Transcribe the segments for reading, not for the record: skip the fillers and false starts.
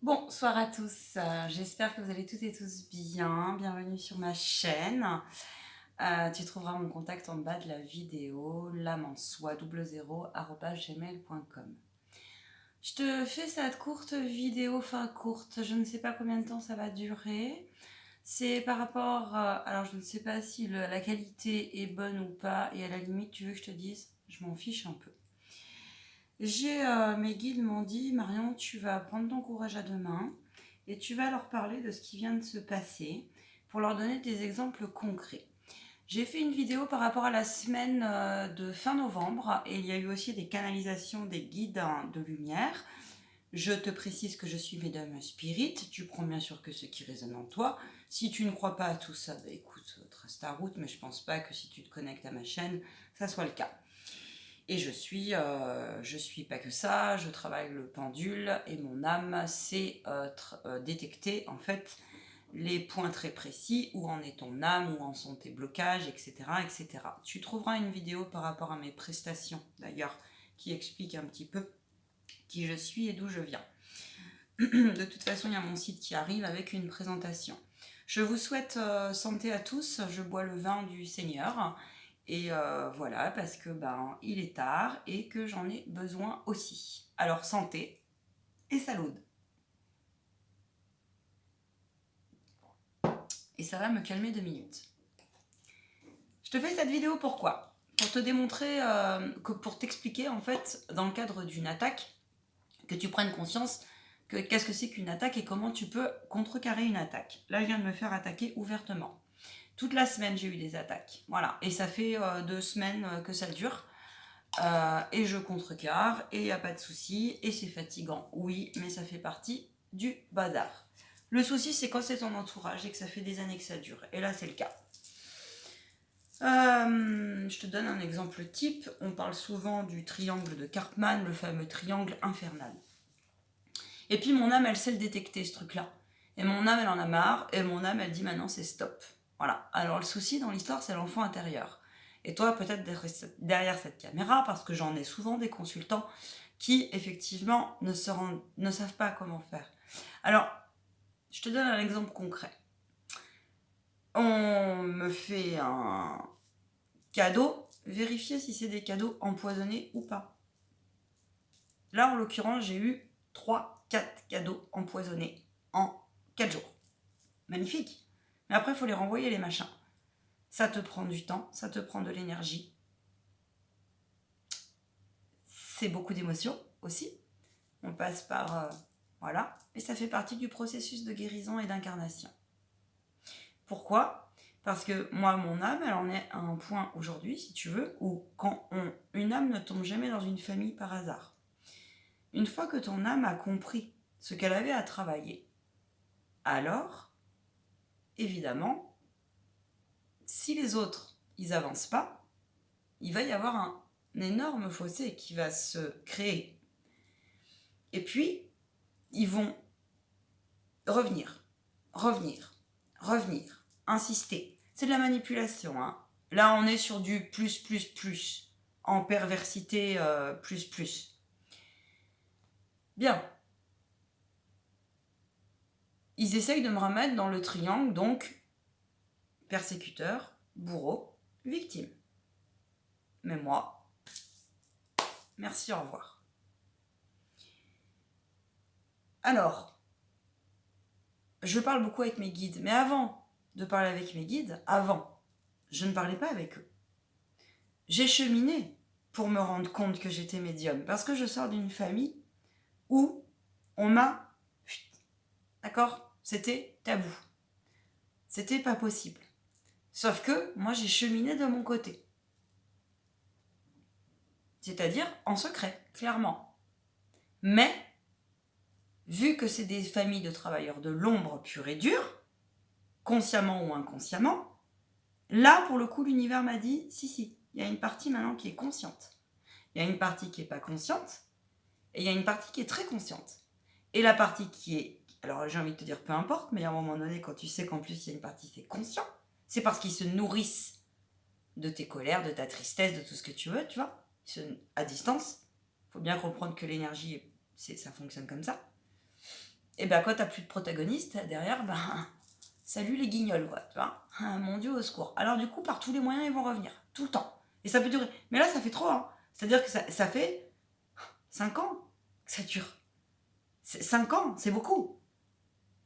Bonsoir à tous, j'espère que vous allez toutes et tous bien. Bienvenue sur ma chaîne. Tu trouveras mon contact en bas de la vidéo, l'âme en soi, 00@gmail.com. Je te fais cette courte vidéo, enfin courte, je ne sais pas combien de temps ça va durer. C'est par rapport, alors je ne sais pas si la qualité est bonne ou pas, et à la limite tu veux que je te dise, je m'en fiche un peu. Mes guides m'ont dit, Marion, tu vas prendre ton courage à deux mains et tu vas leur parler de ce qui vient de se passer pour leur donner des exemples concrets. J'ai fait une vidéo par rapport à la semaine de fin novembre et il y a eu aussi des canalisations des guides de lumière. Je te précise que je suis Mesdames Spirit, tu prends bien sûr que ce qui résonne en toi. Si tu ne crois pas à tout ça, bah écoute, trace ta route, mais je pense pas que si tu te connectes à ma chaîne, ça soit le cas. Et je suis pas que ça, je travaille le pendule et mon âme sait détecter en fait les points très précis, où en est ton âme, où en sont tes blocages, etc., etc. Tu trouveras une vidéo par rapport à mes prestations d'ailleurs qui explique un petit peu qui je suis et d'où je viens. De toute façon, il y a mon site qui arrive avec une présentation. Je vous souhaite santé à tous, je bois le vin du Seigneur. Et voilà, parce que il est tard et que j'en ai besoin aussi. Alors santé et salut. Et ça va me calmer 2 minutes. Je te fais cette vidéo pourquoi ? Pour te démontrer, pour t'expliquer en fait, dans le cadre d'une attaque, que tu prennes conscience que qu'est-ce que c'est qu'une attaque et comment tu peux contrecarrer une attaque. Là, je viens de me faire attaquer ouvertement. Toute la semaine, j'ai eu des attaques. Voilà. Et ça fait 2 semaines que ça dure. Et je contrecarre, et il n'y a pas de souci, et c'est fatigant, oui, mais ça fait partie du bazar. Le souci, c'est quand c'est ton entourage et que ça fait des années que ça dure. Et là, c'est le cas. Je te donne un exemple type. On parle souvent du triangle de Karpman, le fameux triangle infernal. Et puis mon âme, elle sait le détecter, ce truc-là. Et mon âme, elle en a marre, et mon âme, elle dit maintenant, c'est stop. Voilà. Alors le souci dans l'histoire, c'est l'enfant intérieur. Et toi, peut-être derrière cette caméra, parce que j'en ai souvent des consultants qui, effectivement, ne savent pas comment faire. Alors, je te donne un exemple concret. On me fait un cadeau, vérifier si c'est des cadeaux empoisonnés ou pas. Là, en l'occurrence, j'ai eu 3-4 cadeaux empoisonnés en 4 jours. Magnifique. Mais après, il faut les renvoyer, les machins. Ça te prend du temps, ça te prend de l'énergie. C'est beaucoup d'émotions aussi. On passe par... voilà. Et ça fait partie du processus de guérison et d'incarnation. Pourquoi ? Parce que moi, mon âme, elle en est à un point aujourd'hui, si tu veux, où une âme ne tombe jamais dans une famille par hasard. Une fois que ton âme a compris ce qu'elle avait à travailler, alors, évidemment, si les autres, ils avancent pas, il va y avoir un énorme fossé qui va se créer. Et puis, ils vont revenir, insister. C'est de la manipulation, hein. Là, on est sur du plus, en perversité plus. Bien. Ils essayent de me remettre dans le triangle, donc, persécuteur, bourreau, victime. Mais moi, merci, au revoir. Alors, je parle beaucoup avec mes guides, mais avant de parler avec mes guides, je ne parlais pas avec eux. J'ai cheminé pour me rendre compte que j'étais médium, parce que je sors d'une famille où on m'a... D'accord ? C'était tabou. C'était pas possible. Sauf que moi, j'ai cheminé de mon côté. C'est-à-dire en secret, clairement. Mais, vu que c'est des familles de travailleurs de l'ombre pure et dure, consciemment ou inconsciemment, là, pour le coup, l'univers m'a dit, si, il y a une partie maintenant qui est consciente. Il y a une partie qui n'est pas consciente, et il y a une partie qui est très consciente. Et la partie qui est... Alors j'ai envie de te dire peu importe, mais à un moment donné, quand tu sais qu'en plus il y a une partie qui est consciente, c'est parce qu'ils se nourrissent de tes colères, de ta tristesse, de tout ce que tu veux, tu vois. À distance, il faut bien comprendre que l'énergie, ça fonctionne comme ça. Et ben quand t'as plus de protagonistes derrière, ben salut les guignols, quoi, tu vois. Ah, mon Dieu, au secours. Alors du coup, par tous les moyens, ils vont revenir, tout le temps. Et ça peut durer. Mais là, ça fait trop, hein. C'est-à-dire que ça fait 5 ans que ça dure. 5 ans, c'est beaucoup.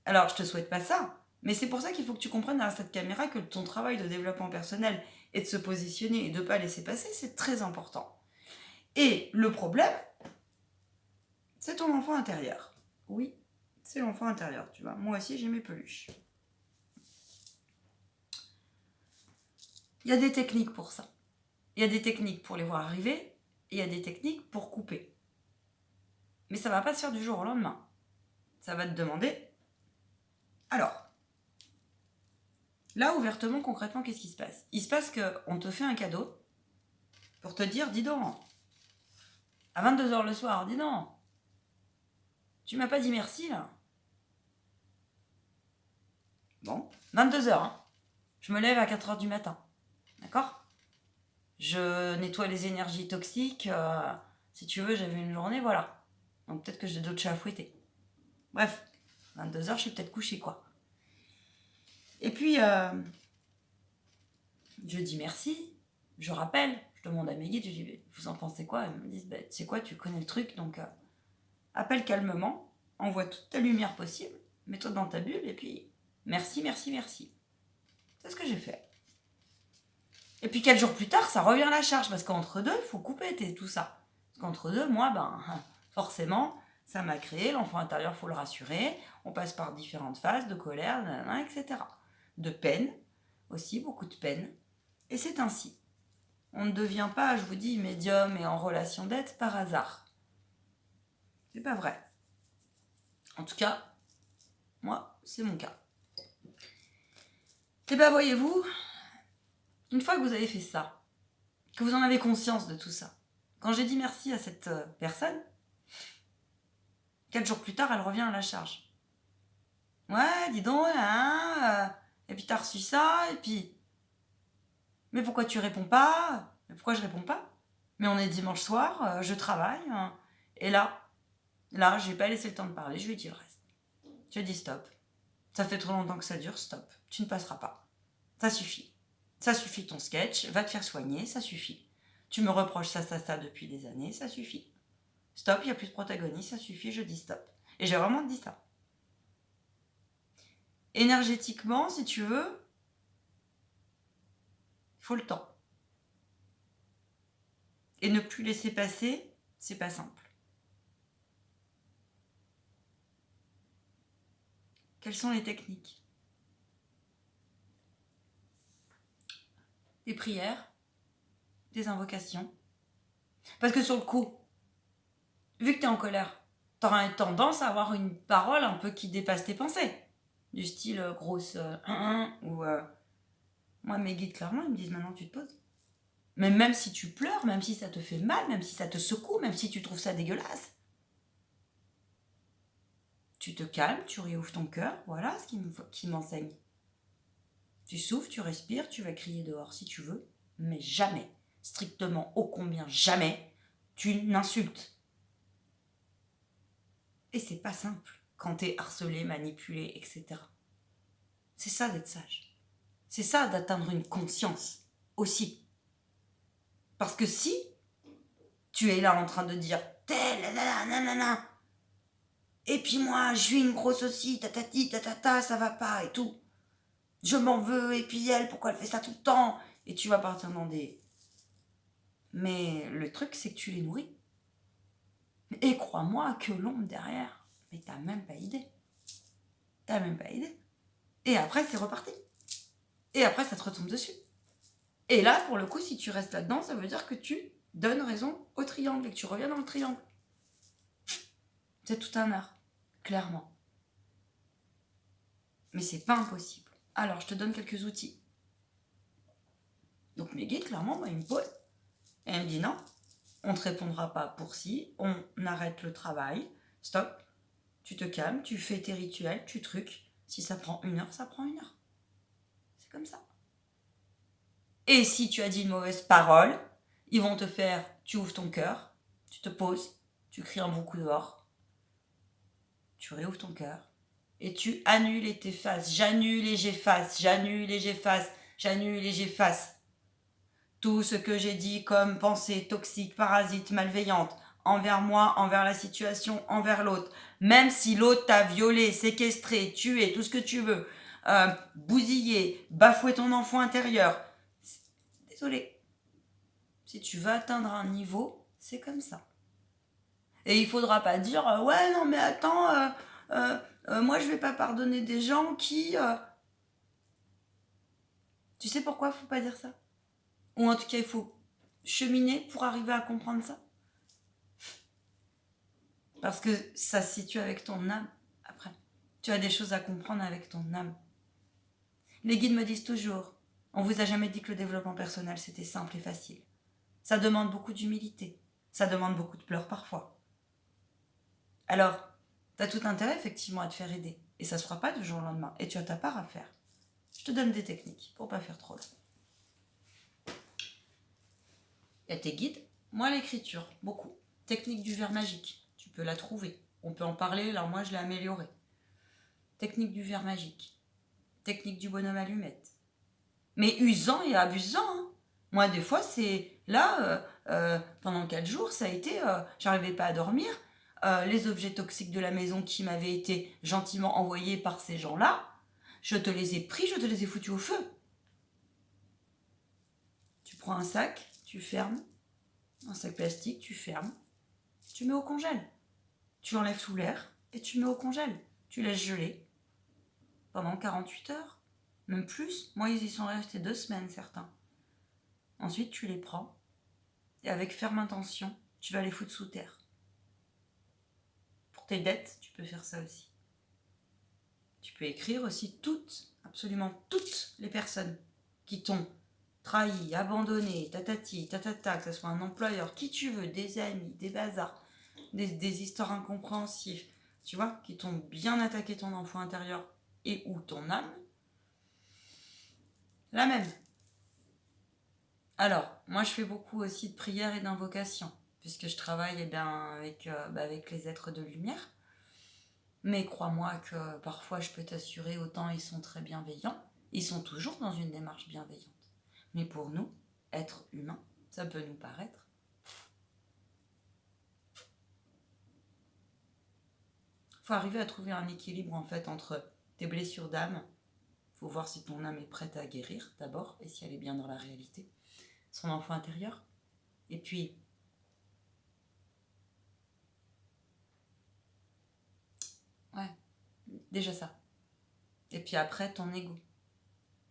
Alors, je te souhaite pas ça. Mais c'est pour ça qu'il faut que tu comprennes derrière cette caméra que ton travail de développement personnel et de se positionner et de ne pas laisser passer, c'est très important. Et le problème, c'est ton enfant intérieur. Oui, c'est l'enfant intérieur, tu vois. Moi aussi, j'ai mes peluches. Il y a des techniques pour ça. Il y a des techniques pour les voir arriver et il y a des techniques pour couper. Mais ça va pas se faire du jour au lendemain. Ça va te demander. Alors, là, ouvertement, concrètement, qu'est-ce qui se passe? Il se passe qu'on te fait un cadeau pour te dire, dis donc, à 22h le soir, dis donc, tu m'as pas dit merci, là? Bon, 22h, hein. Je me lève à 4h du matin, d'accord? Je nettoie les énergies toxiques, si tu veux, j'avais une journée, voilà. Donc peut-être que j'ai d'autres chats à fouetter. Bref, 22h, je suis peut-être couchée, quoi. Et puis, je dis merci, je rappelle, je demande à mes guides, je dis, vous en pensez quoi? Ils me disent, tu sais quoi, tu connais le truc, donc appelle calmement, envoie toute ta lumière possible, mets-toi dans ta bulle, et puis merci, merci, merci. C'est ce que j'ai fait. Et puis 4 jours plus tard, ça revient à la charge, parce qu'entre deux, il faut couper tout ça. Parce qu'entre deux, moi, forcément, ça m'a créé, l'enfant intérieur, il faut le rassurer, on passe par différentes phases de colère, etc. De peine, aussi, beaucoup de peine. Et c'est ainsi. On ne devient pas, je vous dis, médium et en relation d'aide par hasard. C'est pas vrai. En tout cas, moi, c'est mon cas. Et bien, voyez-vous, une fois que vous avez fait ça, que vous en avez conscience de tout ça, quand j'ai dit merci à cette personne, 4 jours plus tard, elle revient à la charge. Ouais, dis donc, hein, et puis t'as reçu ça, et puis... Mais pourquoi tu réponds pas? Mais pourquoi je réponds pas? Mais on est dimanche soir, je travaille, et là, j'ai pas laissé le temps de parler, je lui ai dit le reste. Je lui ai dit stop. Ça fait trop longtemps que ça dure, stop. Tu ne passeras pas. Ça suffit. Ça suffit ton sketch, va te faire soigner, ça suffit. Tu me reproches ça depuis des années, ça suffit. Stop, il n'y a plus de protagoniste, ça suffit, je dis stop. Et j'ai vraiment dit ça. Énergétiquement, si tu veux, il faut le temps. Et ne plus laisser passer, c'est pas simple. Quelles sont les techniques? Des prières, des invocations. Parce que sur le coup, vu que tu es en colère, tu auras tendance à avoir une parole un peu qui dépasse tes pensées. Du style grosse ou moi mes guides clairement ils me disent maintenant tu te poses. Mais même si tu pleures, même si ça te fait mal, même si ça te secoue, même si tu trouves ça dégueulasse, tu te calmes, tu réouvres ton cœur, voilà ce qui m'enseigne. Tu souffles, tu respires, tu vas crier dehors si tu veux, mais jamais, strictement ô combien jamais, tu n'insultes. Et c'est pas simple quand t'es harcelé, manipulé, etc. C'est ça d'être sage. C'est ça d'atteindre une conscience aussi. Parce que si tu es là en train de dire et puis moi je suis une grosse aussi, tatati, tatata, ça va pas et tout. Je m'en veux, et puis elle, pourquoi elle fait ça tout le temps? Et tu vas partir dans des... Mais le truc, c'est que tu les nourris. Et crois-moi que l'ombre derrière, mais t'as même pas idée. T'as même pas idée. Et après, c'est reparti. Et après, ça te retombe dessus. Et là, pour le coup, si tu restes là-dedans, ça veut dire que tu donnes raison au triangle et que tu reviens dans le triangle. C'est tout un art, clairement. Mais c'est pas impossible. Alors, je te donne quelques outils. Donc, mes guides, clairement, ils me posent. Et elle me dit non, on ne te répondra pas pour si, on arrête le travail, stop, tu te calmes, tu fais tes rituels, tu trucs. Si ça prend 1 heure, ça prend 1 heure. C'est comme ça. Et si tu as dit une mauvaise parole, ils vont te faire, tu ouvres ton cœur, tu te poses, tu cries un bon coup dehors. tu réouvres ton cœur et tu annules et t'effaces. J'annule et j'efface, j'annule et j'efface, j'annule et j'efface. Tout ce que j'ai dit comme pensée toxique, parasite, malveillante, envers moi, envers la situation, envers l'autre. Même si l'autre t'a violé, séquestré, tué, tout ce que tu veux, bousillé, bafoué ton enfant intérieur. Désolé. Si tu veux atteindre un niveau, c'est comme ça. Et il faudra pas dire ouais non mais attends moi je vais pas pardonner des gens qui tu sais pourquoi faut pas dire ça, ou en tout cas il faut cheminer pour arriver à comprendre ça, parce que ça se situe avec ton âme. Après tu as des choses à comprendre avec ton âme. Les guides me disent toujours, on vous a jamais dit que le développement personnel c'était simple et facile. Ça demande beaucoup d'humilité, ça demande beaucoup de pleurs parfois. Alors t'as tout intérêt effectivement à te faire aider, et ça se fera pas du jour au lendemain, et tu as ta part à faire. Je te donne des techniques pour pas faire trop long. Il y a tes guides. Moi, l'écriture, beaucoup. Technique du verre magique, tu peux la trouver. On peut en parler, alors moi je l'ai améliorée. Technique du verre magique. Technique du bonhomme allumette. Mais usant et abusant. Hein. Moi, des fois, c'est... Là, pendant 4 jours, ça a été... j'arrivais pas à dormir. Les objets toxiques de la maison qui m'avaient été gentiment envoyés par ces gens-là, je te les ai pris, je te les ai foutus au feu. Tu prends un sac, tu fermes, un sac plastique, tu fermes, tu mets au congèle. Tu enlèves sous l'air et tu mets au congèle. Tu laisses geler pendant 48 heures, même plus. Moi, ils y sont restés 2 semaines, certains. Ensuite, tu les prends et avec ferme intention, tu vas les foutre sous terre. Pour tes dettes, tu peux faire ça aussi. Tu peux écrire aussi toutes, absolument toutes les personnes qui t'ont trahi, abandonné, tatati, tatata, que ce soit un employeur, qui tu veux, des amis, des bazars, des histoires incompréhensibles, tu vois, qui t'ont bien attaqué ton enfant intérieur et ou ton âme, la même. Alors, moi je fais beaucoup aussi de prières et d'invocations, puisque je travaille avec les êtres de lumière. Mais crois-moi que parfois je peux t'assurer, autant ils sont très bienveillants, ils sont toujours dans une démarche bienveillante. Mais pour nous, êtres humains, ça peut nous paraître. Il faut arriver à trouver un équilibre en fait entre tes blessures d'âme. Il faut voir si ton âme est prête à guérir d'abord et si elle est bien dans la réalité. Son enfant intérieur. Et puis, ouais, déjà ça. Et puis après, ton ego.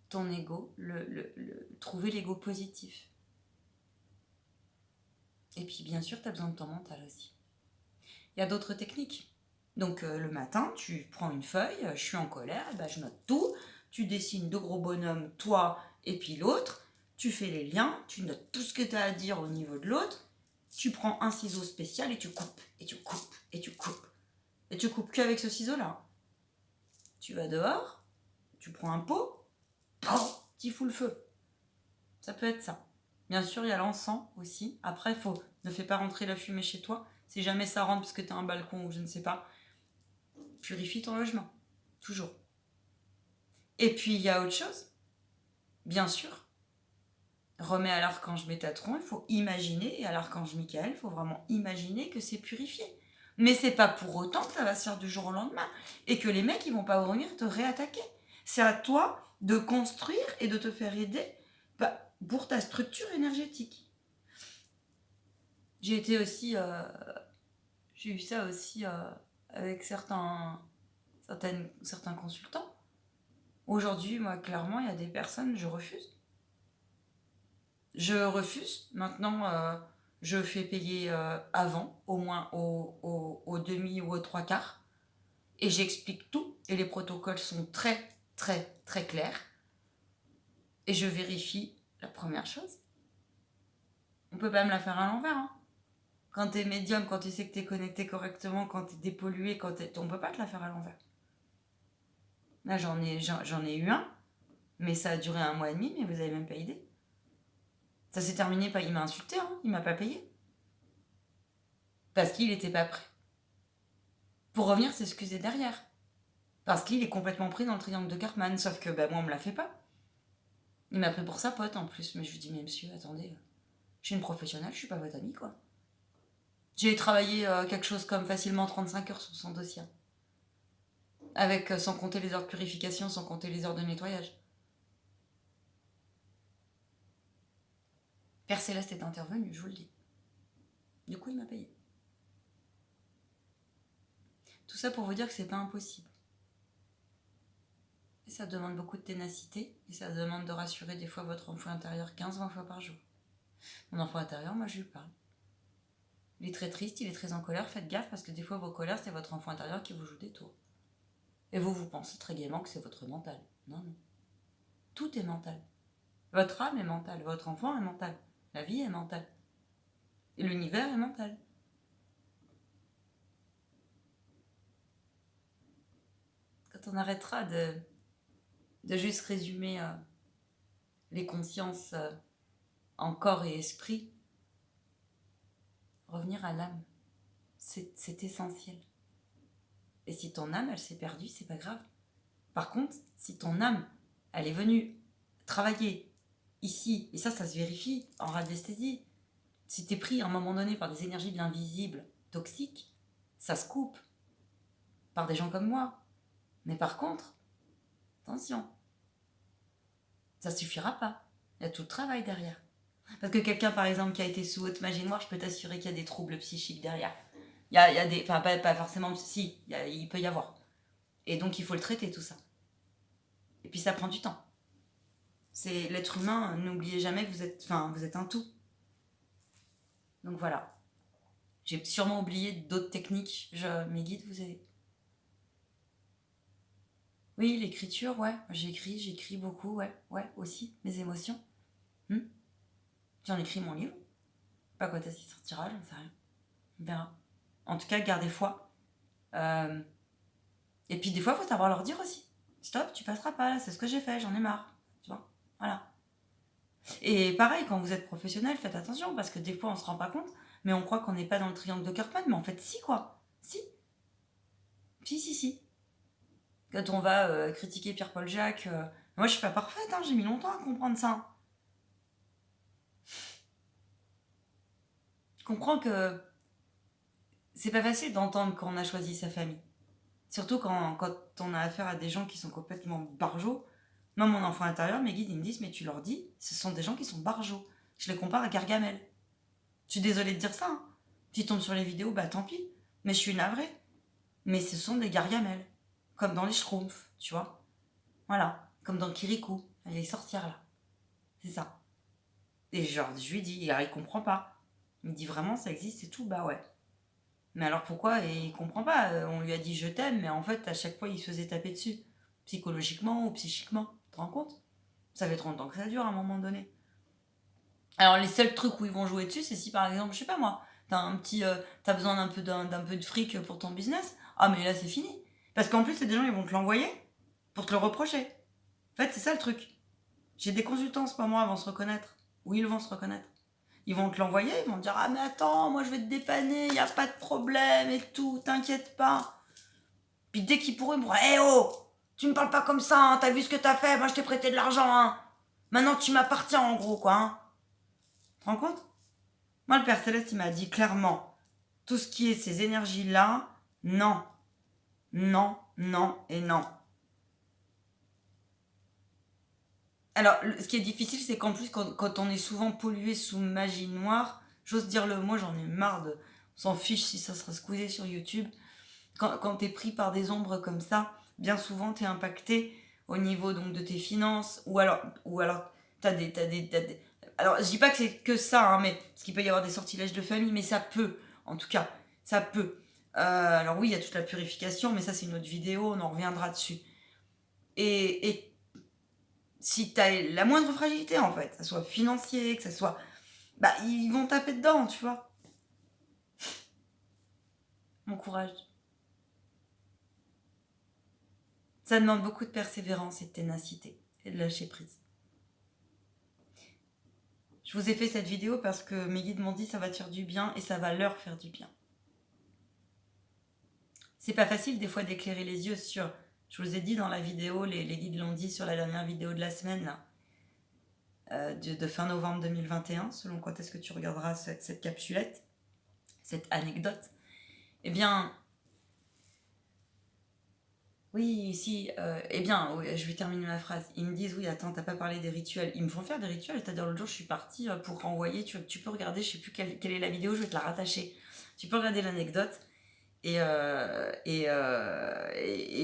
Ton ego, trouver l'ego positif. Et puis bien sûr, tu as besoin de ton mental aussi. Il y a d'autres techniques. Donc le matin, tu prends une feuille, je suis en colère, et ben, je note tout. Tu dessines 2 gros bonhommes, toi et puis l'autre. Tu fais les liens, tu notes tout ce que tu as à dire au niveau de l'autre. Tu prends un ciseau spécial et tu coupes, et tu coupes, et tu coupes. Et tu coupes qu'avec ce ciseau-là. Tu vas dehors, tu prends un pot, tu fous le feu. Ça peut être ça. Bien sûr, il y a l'encens aussi. Après, ne fais pas rentrer la fumée chez toi. Si jamais ça rentre parce que tu as un balcon ou je ne sais pas, purifie ton logement. Toujours. Et puis, il y a autre chose. Bien sûr, remets à l'archange Métatron, il faut imaginer, et à l'archange Michael, il faut vraiment imaginer que c'est purifié. Mais c'est pas pour autant que ça va se faire du jour au lendemain. Et que les mecs, ils vont pas revenir te réattaquer. C'est à toi de construire et de te faire aider pour ta structure énergétique. J'ai eu ça aussi avec certains consultants. Aujourd'hui, moi, clairement, il y a des personnes, je refuse. Je refuse. Maintenant, je fais payer avant, au moins au demi ou au 3/4. Et j'explique tout. Et les protocoles sont très, très, très clairs. Et je vérifie la première chose. On peut pas me la faire à l'envers. Hein. Quand t'es médium, quand tu sais que t'es connecté correctement, quand t'es dépollué, on peut pas te la faire à l'envers. Là, j'en ai eu un, mais ça a duré 1 mois et demi, mais vous avez même pas idée. Ça s'est terminé, il m'a insulté, hein, il m'a pas payé. Parce qu'il était pas prêt. pour revenir s'excuser derrière. Parce qu'il est complètement pris dans le triangle de Cartman, sauf que moi on me l'a fait pas. Il m'a pris pour sa pote en plus, mais je lui dis mais monsieur, attendez, je suis une professionnelle, je suis pas votre amie quoi. J'ai travaillé quelque chose comme facilement 35 heures sur son dossier. Avec, sans compter les heures de purification, sans compter les heures de nettoyage. Père Céleste est intervenu, je vous le dis. Du coup, il m'a payé. Tout ça pour vous dire que c'est pas impossible. Et ça demande beaucoup de ténacité, et ça demande de rassurer des fois votre enfant intérieur 15-20 fois par jour. Mon enfant intérieur, moi je lui parle. Il est très triste, il est très en colère, faites gaffe parce que des fois vos colères, c'est votre enfant intérieur qui vous joue des tours. Et vous pensez très gaiement que c'est votre mental. Non, non. Tout est mental. Votre âme est mentale, votre enfant est mental, la vie est mentale. Et l'univers est mental. Quand on arrêtera de juste résumer les consciences en corps et esprit, revenir à l'âme, c'est essentiel. Et si ton âme, elle s'est perdue, c'est pas grave. Par contre, si ton âme, elle est venue travailler ici, et ça se vérifie en radiesthésie, si t'es pris à un moment donné par des énergies bien visibles, toxiques, ça se coupe par des gens comme moi. Mais par contre, attention, ça suffira pas. Il y a tout le travail derrière. Parce que quelqu'un, par exemple, qui a été sous haute magie noire, je peux t'assurer qu'il y a des troubles psychiques derrière. Il y a des... Enfin, pas forcément... Si, il peut y avoir. Et donc, il faut le traiter, tout ça. Et puis, ça prend du temps. C'est l'être humain, n'oubliez jamais que vous êtes un tout. Donc, voilà. J'ai sûrement oublié d'autres techniques. Mes guides vous aident. Oui, l'écriture, ouais. J'écris beaucoup, ouais. Ouais, aussi. Mes émotions. J'en écris mon livre. Pas quand est-ce qu'il sortira, j'en sais rien. On verra. En tout cas, gardez foi. Et puis des fois, il faut savoir leur dire aussi. Stop, tu passeras pas là, c'est ce que j'ai fait, j'en ai marre. Tu vois. Voilà. Et pareil, quand vous êtes professionnel, faites attention, parce que des fois, on se rend pas compte, mais on croit qu'on n'est pas dans le triangle de Cartman, mais en fait, si, quoi. Si. Si. Quand on va critiquer Pierre-Paul Jacques, moi, je suis pas parfaite, hein, j'ai mis longtemps à comprendre ça. Je comprends que c'est pas facile d'entendre quand on a choisi sa famille. Surtout quand on a affaire à des gens qui sont complètement barjots. Moi, mon enfant intérieur, mes guides, ils me disent, mais tu leur dis, ce sont des gens qui sont barjots. Je les compare à Gargamel. Je suis désolée de dire ça. Hein. S'ils tombent sur les vidéos, bah tant pis. Mais je suis navrée. Mais ce sont des Gargamel. Comme dans les Schtroumpfs, tu vois. Voilà. Comme dans Kirikou. Les sorcières, là. C'est ça. Et genre, je lui dis, il comprend pas. Il me dit vraiment, ça existe et tout. Bah ouais. Mais alors pourquoi? Et il comprend pas. On lui a dit je t'aime, mais en fait, à chaque fois, il se faisait taper dessus. Psychologiquement ou psychiquement. Tu te rends compte? Ça fait 30 ans que ça dure à un moment donné. Alors, les seuls trucs où ils vont jouer dessus, c'est si par exemple, je sais pas moi, t'as besoin d'un peu de fric pour ton business. Ah, mais là, c'est fini. Parce qu'en plus, c'est des gens, ils vont te l'envoyer pour te le reprocher. En fait, c'est ça le truc. J'ai des consultants en ce moment, ils vont se reconnaître. Ou ils vont se reconnaître. Ils vont te l'envoyer, ils vont te dire ah mais attends, moi je vais te dépanner, y a pas de problème et tout, t'inquiète pas. Puis dès qu'ils pourront, ils me diront eh oh, tu me parles pas comme ça, hein, t'as vu ce que t'as fait, moi je t'ai prêté de l'argent, hein. Maintenant tu m'appartiens en gros quoi. Hein. Tu te rends compte? Moi le Père Céleste il m'a dit clairement, tout ce qui est ces énergies là, non, non, non et non. Alors, ce qui est difficile, c'est qu'en plus, quand on est souvent pollué sous magie noire, j'ose dire le mot, j'en ai marre de. On s'en fiche si ça sera squeezé sur YouTube. Quand t'es pris par des ombres comme ça, bien souvent t'es impacté au niveau donc de tes finances, ou alors t'as des. Alors, je dis pas que c'est que ça, hein, mais parce qu'il peut y avoir des sortilèges de famille, mais ça peut, en tout cas, ça peut. Alors oui, il y a toute la purification, mais ça c'est une autre vidéo, on en reviendra dessus. Et si t'as la moindre fragilité en fait, que ça soit financier, que ça soit... Bah ils vont taper dedans, tu vois. Mon courage. Ça demande beaucoup de persévérance et de ténacité et de lâcher prise. Je vous ai fait cette vidéo parce que mes guides m'ont dit ça va te faire du bien et ça va leur faire du bien. C'est pas facile des fois d'éclairer les yeux sur... Je vous ai dit dans la vidéo, les guides l'ont dit sur la dernière vidéo de la semaine, là, de fin novembre 2021, selon quand est-ce que tu regarderas cette capsulette, cette anecdote. Eh bien... Oui, si, eh bien, oui, je vais terminer ma phrase. Ils me disent, oui, attends, t'as pas parlé des rituels. Ils me font faire des rituels, c'est-à-dire l'autre jour, je suis partie pour renvoyer, tu peux regarder, je sais plus quelle est la vidéo, je vais te la rattacher. Tu peux regarder l'anecdote, et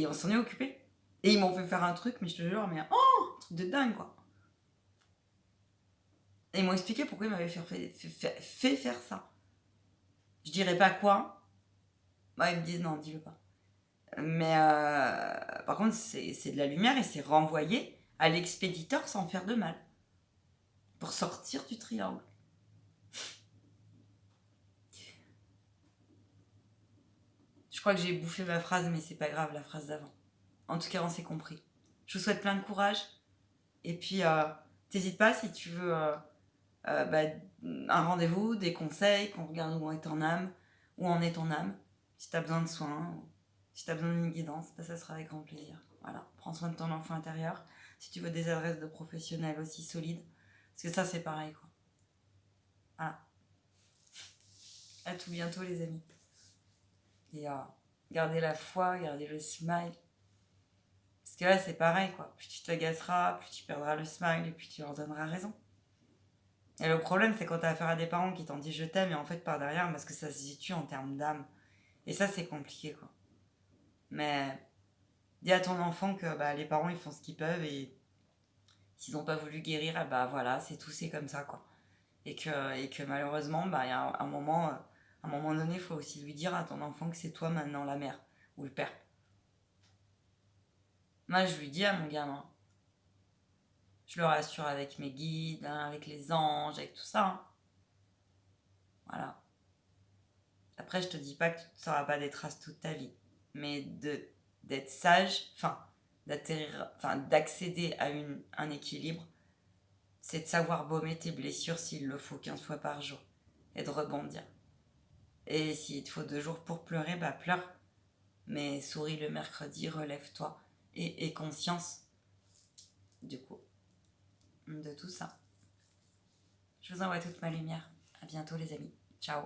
on s'en est occupé. Et ils m'ont fait faire un truc, mais je te jure, mais oh, un truc de dingue, quoi. Et ils m'ont expliqué pourquoi ils m'avaient fait faire ça. Je dirais pas quoi. Bah, ils me disent, non, dis-le pas. Mais par contre, c'est de la lumière et c'est renvoyé à l'expéditeur sans faire de mal. Pour sortir du triangle. Je crois que j'ai bouffé ma phrase, mais c'est pas grave, la phrase d'avant. En tout cas, on s'est compris. Je vous souhaite plein de courage. Et puis, t'hésites pas si tu veux bah, un rendez-vous, des conseils, qu'on regarde où est ton âme, où en est ton âme. Si t'as besoin de soins, si t'as besoin d'une guidance, bah, ça sera avec grand plaisir. Voilà, prends soin de ton enfant intérieur. Si tu veux des adresses de professionnels aussi solides, parce que ça c'est pareil quoi. Voilà. À tout bientôt les amis. Et gardez la foi, gardez le smile. Parce que là c'est pareil quoi. Plus tu t'agaceras, plus tu perdras le smile et plus tu leur donneras raison. Et le problème c'est quand t'as affaire à des parents qui t'ont dit je t'aime et en fait par derrière parce que ça se situe en termes d'âme. Et ça c'est compliqué quoi. Mais dis à ton enfant que bah, les parents ils font ce qu'ils peuvent et s'ils n'ont pas voulu guérir, bah voilà, c'est tout, c'est comme ça quoi. Et que malheureusement, bah, il y a un moment donné, il faut aussi lui dire à ton enfant que c'est toi maintenant la mère ou le père. Moi, je lui dis à mon gamin, je le rassure avec mes guides, hein, avec les anges, avec tout ça. Hein. Voilà. Après, je te dis pas que tu ne sauras pas des traces toute ta vie, mais d'être sage, d'accéder à un équilibre, c'est de savoir baumer tes blessures s'il le faut 15 fois par jour et de rebondir. Et s'il te faut 2 jours pour pleurer, bah pleure. Mais souris le mercredi, relève-toi et conscience du coup de tout ça. Je vous envoie toute ma lumière. À bientôt les amis. Ciao.